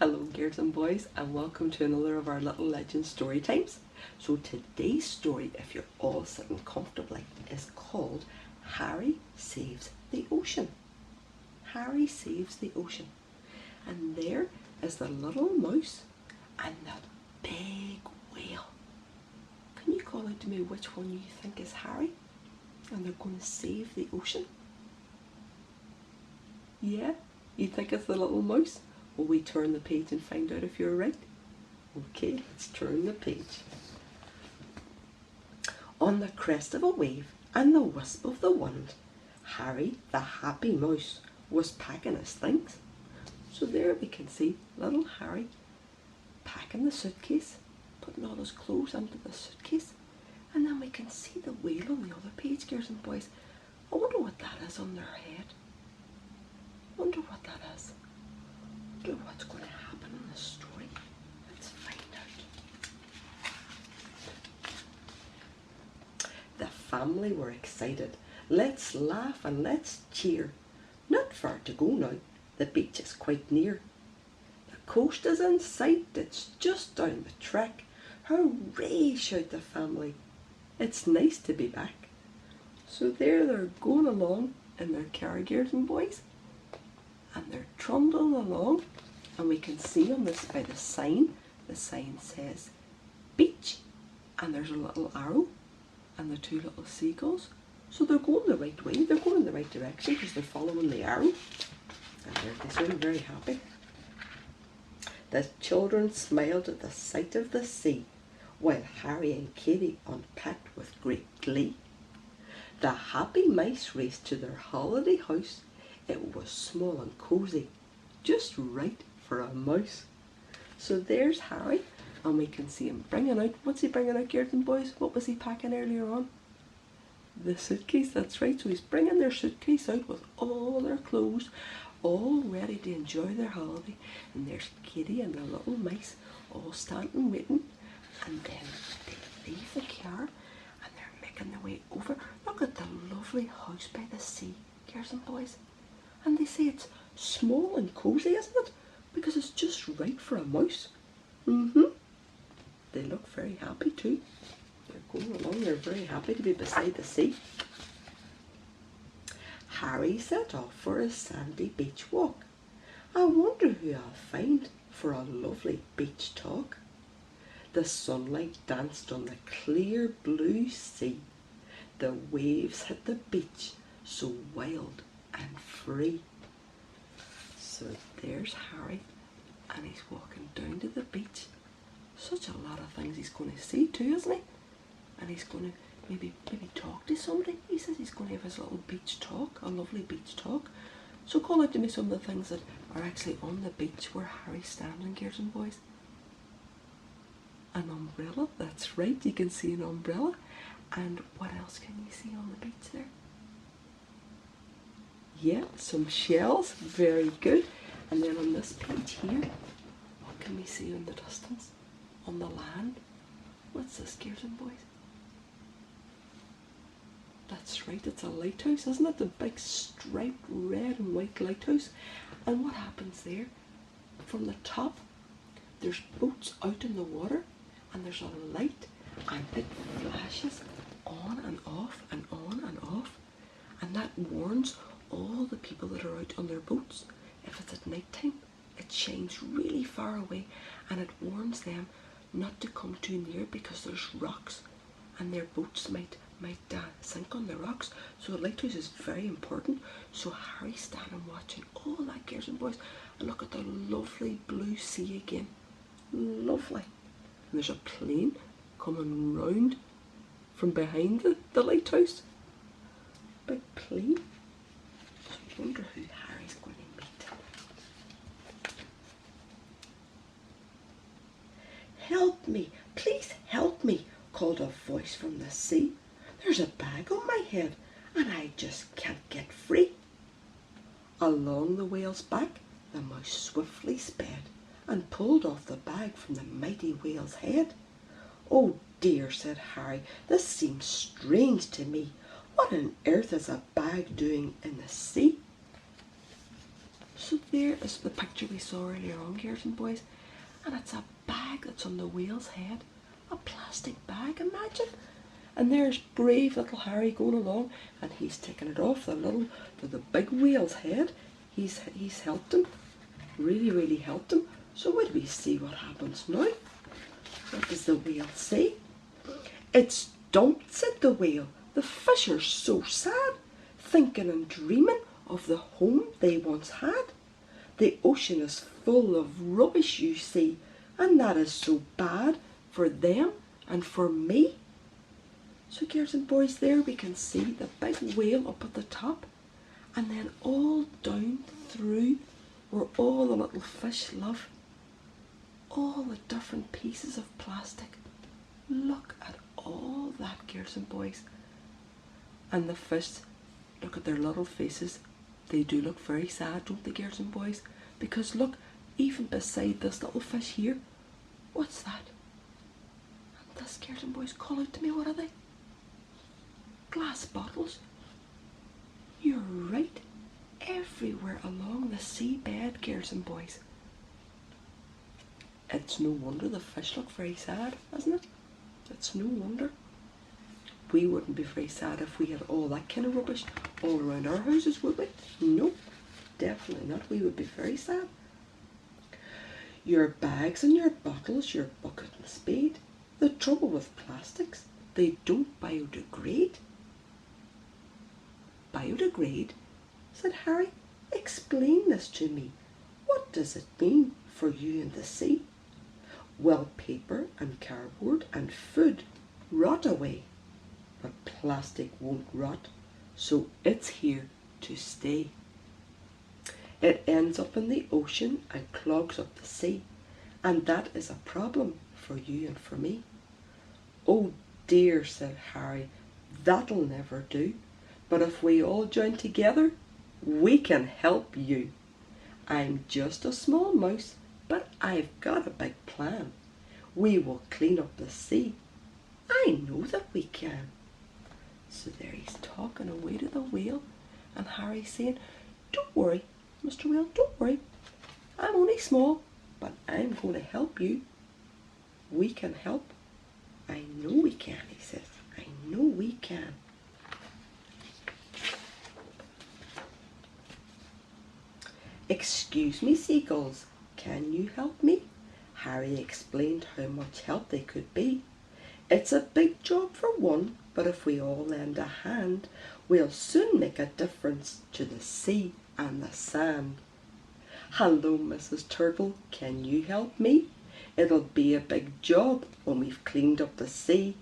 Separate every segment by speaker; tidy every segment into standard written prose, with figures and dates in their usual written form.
Speaker 1: Hello girls and boys, and welcome to another of our little legend story times. So today's story, if you're all sitting comfortably, is called Harry Saves the Ocean. Harry saves the ocean. And there is the little mouse and the big whale. Can you call out to me which one you think is Harry? And they're going to save the ocean? Yeah? You think it's the little mouse? Will we turn the page and find out if you're right? Okay, let's turn the page. On the crest of a wave and the wisp of the wind, Harry the happy mouse was packing his things. So there we can see little Harry packing the suitcase, putting all his clothes into the suitcase, and then we can see the whale on the other page, girls and boys. I wonder what that is on their head. Wonder what that is. Wonder what's going to happen in this story. Let's find out. The family were excited. Let's laugh and let's cheer. Not far to go now. The beach is quite near. The coast is in sight. It's just down the track. Hooray, shout the family. It's nice to be back. So there they're going along in their car, girls and boys. And they're trundling along, and we can see on this by the sign says beach, and there's a little arrow and the two little seagulls. So they're going the right way, they're going in the right direction because they're following the arrow, and they seem very happy. The children smiled at the sight of the sea, while Harry and Katie unpacked with great glee. The happy mice raced to their holiday house. It was small and cosy, just right for a mouse. So there's Harry, and we can see him bringing out, what's he bringing out, girls and boys? What was he packing earlier on? The suitcase, that's right. So he's bringing their suitcase out with all their clothes, all ready to enjoy their holiday. And there's Katie and the little mice all standing waiting, and then they leave the car and they're making their way over. Look at the lovely house by the sea, girls and boys. And they say it's small and cosy, isn't it? Because it's just right for a mouse. They look very happy too. They're going along, they're very happy to be beside the sea. Harry set off for a sandy beach walk. I wonder who I'll find for a lovely beach talk. The sunlight danced on the clear blue sea. The waves hit the beach so wild and free. So there's Harry, and he's walking down to the beach. Such a lot of things he's going to see too, isn't he? And he's going to maybe talk to somebody. He says he's going to have his little beach talk, a lovely beach talk. So call out to me some of the things that are actually on the beach where Harry's standing, girls and boys. An umbrella, that's right, you can see an umbrella. And what else can you see on the beach there? Yeah, some shells, very good. And then on this page here, what can we see in the distance? On the land? What's this, girls and boys? That's right, it's a lighthouse, isn't it? The big striped red and white lighthouse. And what happens there? From the top, there's boats out in the water, and there's a light, and it flashes on and off and on and off. And that warns all the people that are out on their boats. If it's at night time, it shines really far away, and it warns them not to come too near because there's rocks and their boats might sink on the rocks. So the lighthouse is very important. So Harry's standing watching all that, girls and boys, and look at the lovely blue sea again. Lovely. And there's a plane coming round from behind the lighthouse. Big plane. I wonder who Harry's going to meet. Help me, please help me, called a voice from the sea. There's a bag on my head and I just can't get free. Along the whale's back the mouse swiftly sped and pulled off the bag from the mighty whale's head. Oh dear, said Harry, this seems strange to me. What on earth is a bag doing in the sea? So there is the picture we saw earlier on, girls and boys, and it's a bag that's on the whale's head. A plastic bag, imagine. And there's brave little Harry going along, and he's taking it off the big whale's head. He's helped him, really helped him. So will we see what happens now? What does the whale say? "It's dumped," said the whale. "The fish are so sad, thinking and dreaming of the home they once had. The ocean is full of rubbish, you see, and that is so bad for them and for me." So girls and boys, there we can see the big whale up at the top, and then all down through where all the little fish live, all the different pieces of plastic. Look at all that, girls and boys. And the fish, look at their little faces. They do look very sad, don't they, girls and boys? Because look, even beside this little fish here, what's that? And this, girls and boys, call out to me, what are they? Glass bottles. You're right. Everywhere along the seabed, girls and boys. It's no wonder the fish look very sad, isn't it? It's no wonder. We wouldn't be very sad if we had all that kind of rubbish all around our houses, would we? No, definitely not. We would be very sad. Your bags and your bottles, your bucket and spade. The trouble with plastics, they don't biodegrade. Biodegrade? Said Harry. Explain this to me. What does it mean for you in the sea? Well, paper and cardboard and food rot away, but plastic won't rot, so it's here to stay. It ends up in the ocean and clogs up the sea, and that is a problem for you and for me. Oh dear, said Harry, that'll never do, but if we all join together, we can help you. I'm just a small mouse, but I've got a big plan. We will clean up the sea. I know that we can. So there he's talking away to the whale, and Harry's saying, don't worry, Mr. Whale, don't worry. I'm only small, but I'm going to help you. We can help. I know we can, he says. I know we can. Excuse me, seagulls, can you help me? Harry explained how much help they could be. It's a big job for one, but if we all lend a hand, we'll soon make a difference to the sea and the sand. Hello, Mrs. Turtle, can you help me? It'll be a big job when we've cleaned up the sea.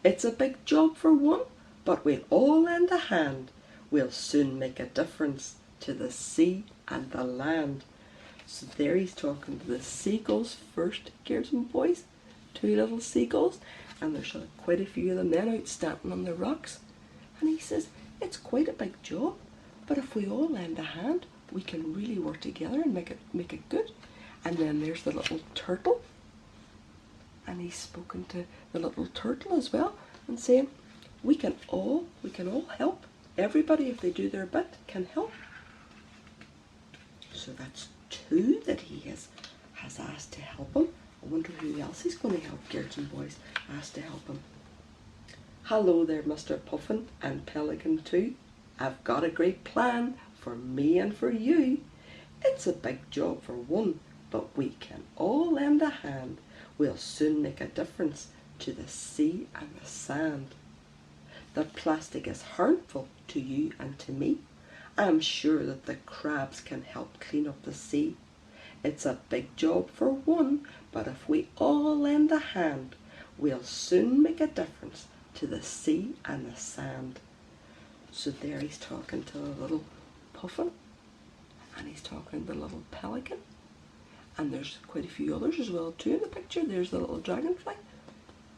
Speaker 1: It's a big job for one, but we'll all lend a hand. We'll soon make a difference to the sea and the land. So there he's talking to the seagulls first, girls and boys. Two little seagulls, and there's quite a few of them then out standing on the rocks. And he says, it's quite a big job, but if we all lend a hand, we can really work together and make it good. And then there's the little turtle, and he's spoken to the little turtle as well, and saying, we can all help. Everybody, if they do their bit, can help. So that's two that he has asked to help him. I wonder who else he's going to help, girls and boys, asked to help him. Hello there, Mr. Puffin and Pelican too. I've got a great plan for me and for you. It's a big job for one, but we can all lend a hand. We'll soon make a difference to the sea and the sand. The plastic is harmful to you and to me. I'm sure that the crabs can help clean up the sea. It's a big job for one, but if we all lend a hand, we'll soon make a difference to the sea and the sand. So there he's talking to the little puffin, and he's talking to the little pelican, and there's quite a few others as well too in the picture. There's the little dragonfly,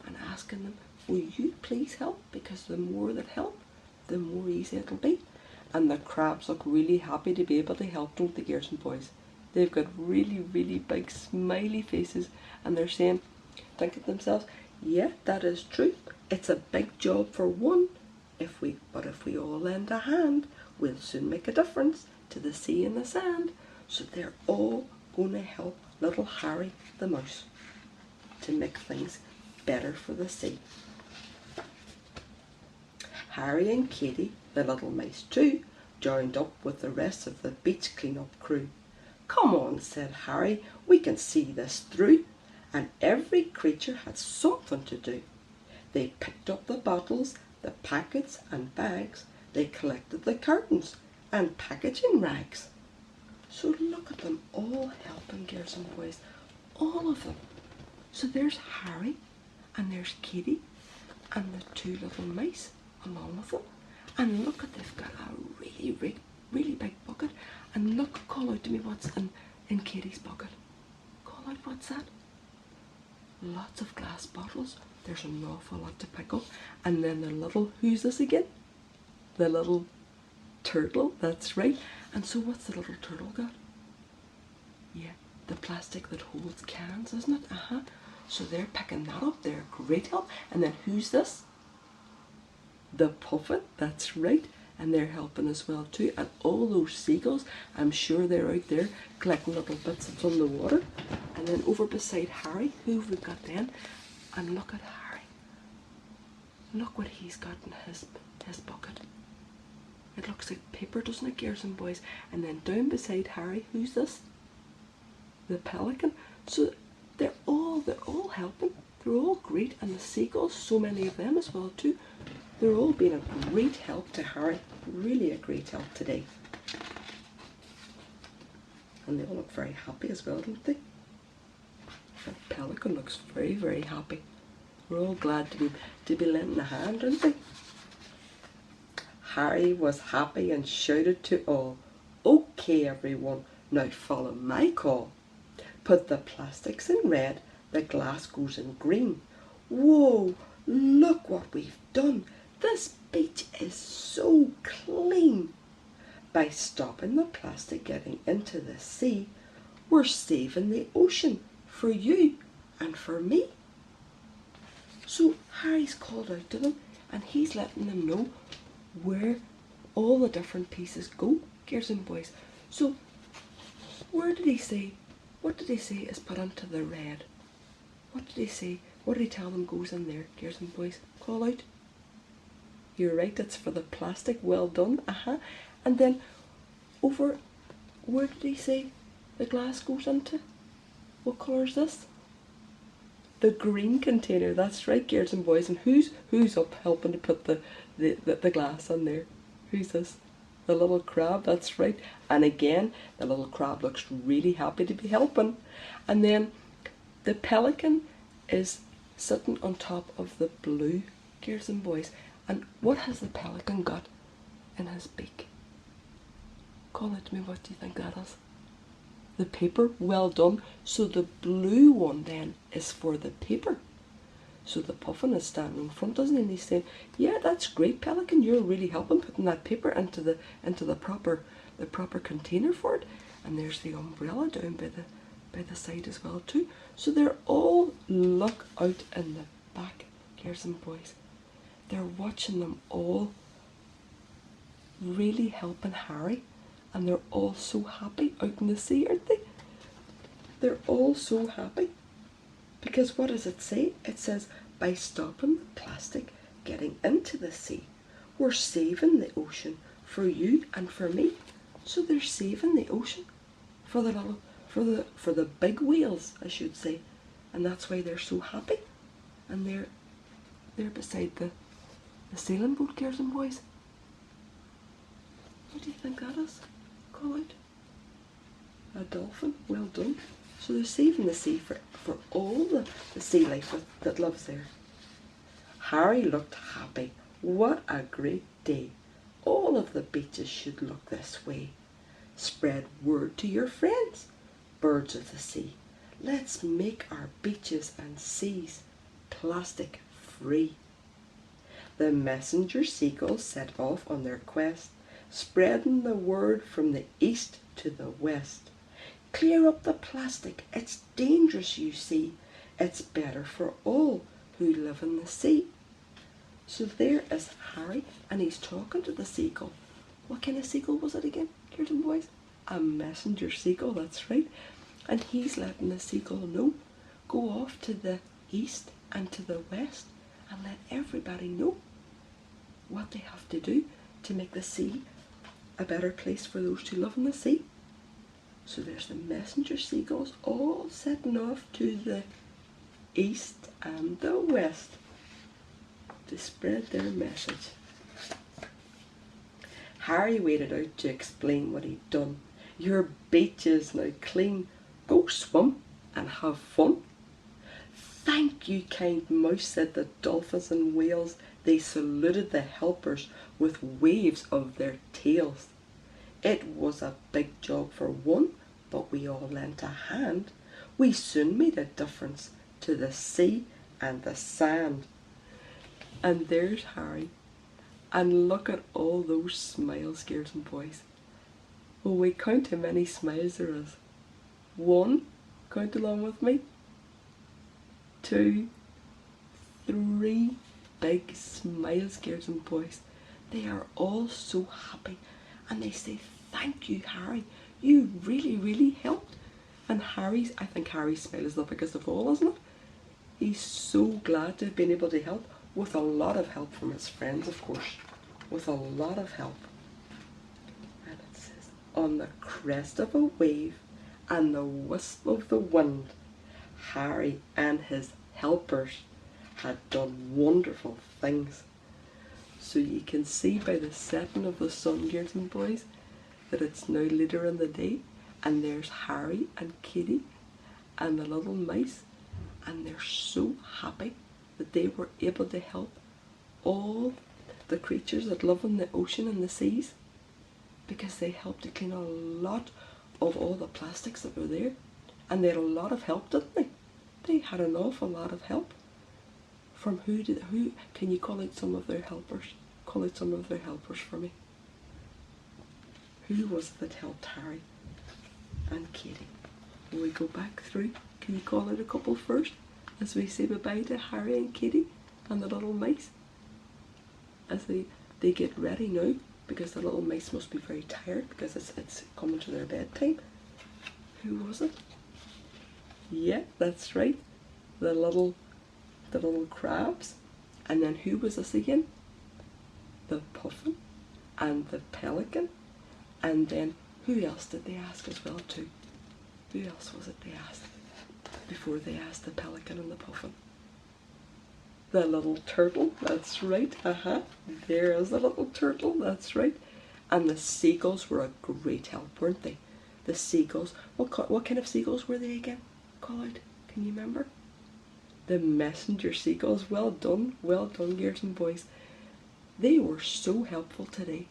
Speaker 1: and asking them, will you please help, because the more that help, the more easy it'll be. And the crabs look really happy to be able to help, don't they, girls and boys? They've got really, really big smiley faces, and they're saying, thinking to themselves, yeah, that is true. It's a big job for one, but if we all lend a hand, we'll soon make a difference to the sea and the sand. So they're all going to help little Harry the mouse to make things better for the sea. Harry and Katy, the little mice too, joined up with the rest of the beach clean-up crew. "Come on," said Harry, "we can see this through." And every creature had something to do. They picked up the bottles, the packets and bags. They collected the curtains and packaging rags. So look at them all helping, girls and boys, all of them. So there's Harry, and there's Katy, and the two little mice along with them. And look at, they've got a really big bucket. And look, call out to me what's in Katy's bucket. Call out, what's that? Lots of glass bottles. There's an awful lot to pick up. And then the little, who's this again? The little turtle, that's right. And so what's the little turtle got? Yeah, the plastic that holds cans, isn't it? So they're picking that up. They're great help. And then who's this? The puffin, that's right. And they're helping as well too. And all those seagulls, I'm sure they're out there collecting little bits from the water. And then over beside Harry, who have we got then? And look at Harry. Look what he's got in his bucket. It looks like paper, doesn't it, girls and boys? And then down beside Harry, who's this? The pelican. So they're all helping. They're all great. And the seagulls, so many of them as well too. They're all being a great help to Harry. Really a great help today. And they all look very happy as well, don't they? The pelican looks very, very happy. We're all glad to be lending a hand, aren't they? Harry was happy and shouted to all, "Okay, everyone, now follow my call. Put the plastics in red, the glass goes in green. Whoa, look what we've done. This beach is so clean. By stopping the plastic getting into the sea, we're saving the ocean for you and for me." So Harry's called out to them and he's letting them know where all the different pieces go, girls and boys. So where did he say, what did he say is put into the red? What did he say? What did he tell them goes in there, girls and boys? Call out. You're right, it's for the plastic. Well done. And then over, where did he say the glass goes into? What colour is this? The green container. That's right, girls and boys. And who's up helping to put the glass on there? Who's this? The little crab. That's right. And again, the little crab looks really happy to be helping. And then the pelican is sitting on top of the blue, girls and boys. And what has the pelican got in his beak? Call it to me, what do you think that is? The paper. Well done. So the blue one then is for the paper. So the puffin is standing in front, isn't he? And he's saying, "Yeah, that's great, pelican. You're really helping putting that paper into the proper container for it." And there's the umbrella down by the side as well too. So they're all look out in the back, girls and boys. They're watching them all really helping Harry, and they're all so happy out in the sea, aren't they? They're all so happy. Because what does it say? It says, by stopping the plastic getting into the sea, we're saving the ocean for you and for me. So they're saving the ocean for the big whales, I should say. And that's why they're so happy. And they're beside the sailing boat, girls and boys. What do you think that is? Call out. A dolphin. Well done. So they're saving the sea for all the sea life that lives there. Harry looked happy. What a great day. All of the beaches should look this way. Spread word to your friends, birds of the sea. Let's make our beaches and seas plastic free. The messenger seagulls set off on their quest, spreading the word from the east to the west. Clear up the plastic, it's dangerous, you see. It's better for all who live in the sea. So there is Harry, and he's talking to the seagull. What kind of seagull was it again, girls and boys? a messenger seagull, that's right. And he's letting the seagull know, go off to the east and to the west and let everybody know what they have to do to make the sea a better place for those who live in the sea. So there's the messenger seagulls all setting off to the east and the west to spread their message. Harry waded out to explain what he'd done. Your beach is now clean. Go swim and have fun. Thank you, kind mouse, said the dolphins and whales. They saluted the helpers with waves of their tails. It was a big job for one, but we all lent a hand. We soon made a difference to the sea and the sand. And there's Harry. And look at all those smiles, girls and boys. Will we count how many smiles there is? 1, count along with me. 2, 3 big smiles, girls and boys. They are all so happy and they say, thank you, Harry. You really, really helped. And I think Harry's smile is the biggest of all, isn't it? He's so glad to have been able to help, with a lot of help from his friends, of course. With a lot of help. And it says, on the crest of a wave and the wisp of the wind, Harry and his helpers had done wonderful things. So you can see by the setting of the sun, girls and boys, that it's now later in the day, and there's Harry and Kitty and the little mice, and they're so happy that they were able to help all the creatures that live in the ocean and the seas, because they helped to clean a lot of all the plastics that were there. And they had a lot of help, didn't they? They had an awful lot of help. From who can you call out some of their helpers? Call out some of their helpers for me. Who was it that helped Harry and Katie? Will we go back through? Can you call out a couple first, as we say goodbye to Harry and Katie and the little mice? As they get ready now, because the little mice must be very tired because it's coming to their bedtime. Who was it? Yeah, that's right. The little crabs. And then who was this again? The puffin and the pelican. And then who else did they ask as well too? Who else was it they asked before they asked the pelican and the puffin? The little turtle, that's right, there is the little turtle, that's right. And the seagulls were a great help, weren't they? The seagulls, what kind of seagulls were they again? Call out, can you remember? The messenger seagulls. Well done, girls and boys. They were so helpful today,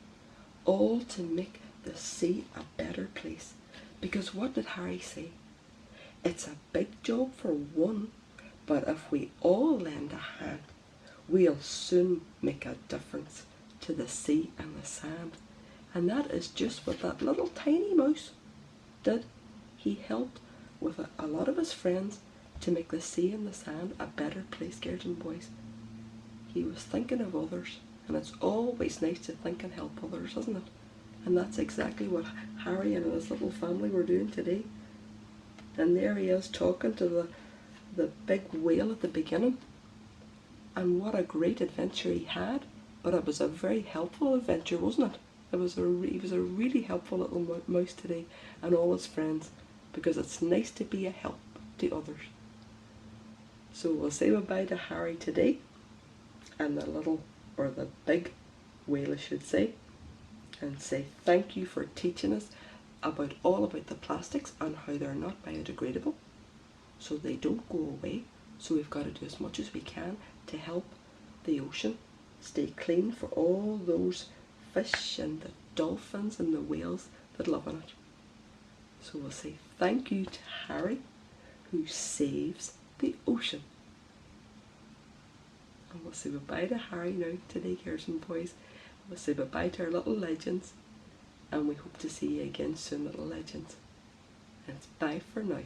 Speaker 1: all to make the sea a better place. Because what did Harry say? It's a big job for one, but if we all lend a hand, we'll soon make a difference to the sea and the sand. And that is just what that little tiny mouse did. He helped with a lot of his friends to make the sea and the sand a better place, girls and boys. He was thinking of others, and it's always nice to think and help others, isn't it? And that's exactly what Harry and his little family were doing today. And there he is talking to the big whale at the beginning. And what a great adventure he had. But it was a very helpful adventure, wasn't it? He was a really helpful little mouse today, and all his friends, because it's nice to be a help to others. So we'll say goodbye to Harry today, and the big whale, I should say, and say thank you for teaching us all about the plastics and how they're not biodegradable, so they don't go away. So we've got to do as much as we can to help the ocean stay clean for all those fish and the dolphins and the whales that live in it. So we'll say thank you to Harry, who saves the ocean. And we'll say goodbye to Harry now today, girls and boys. We'll say goodbye to our little legends, and we hope to see you again soon, little legends. And it's bye for now.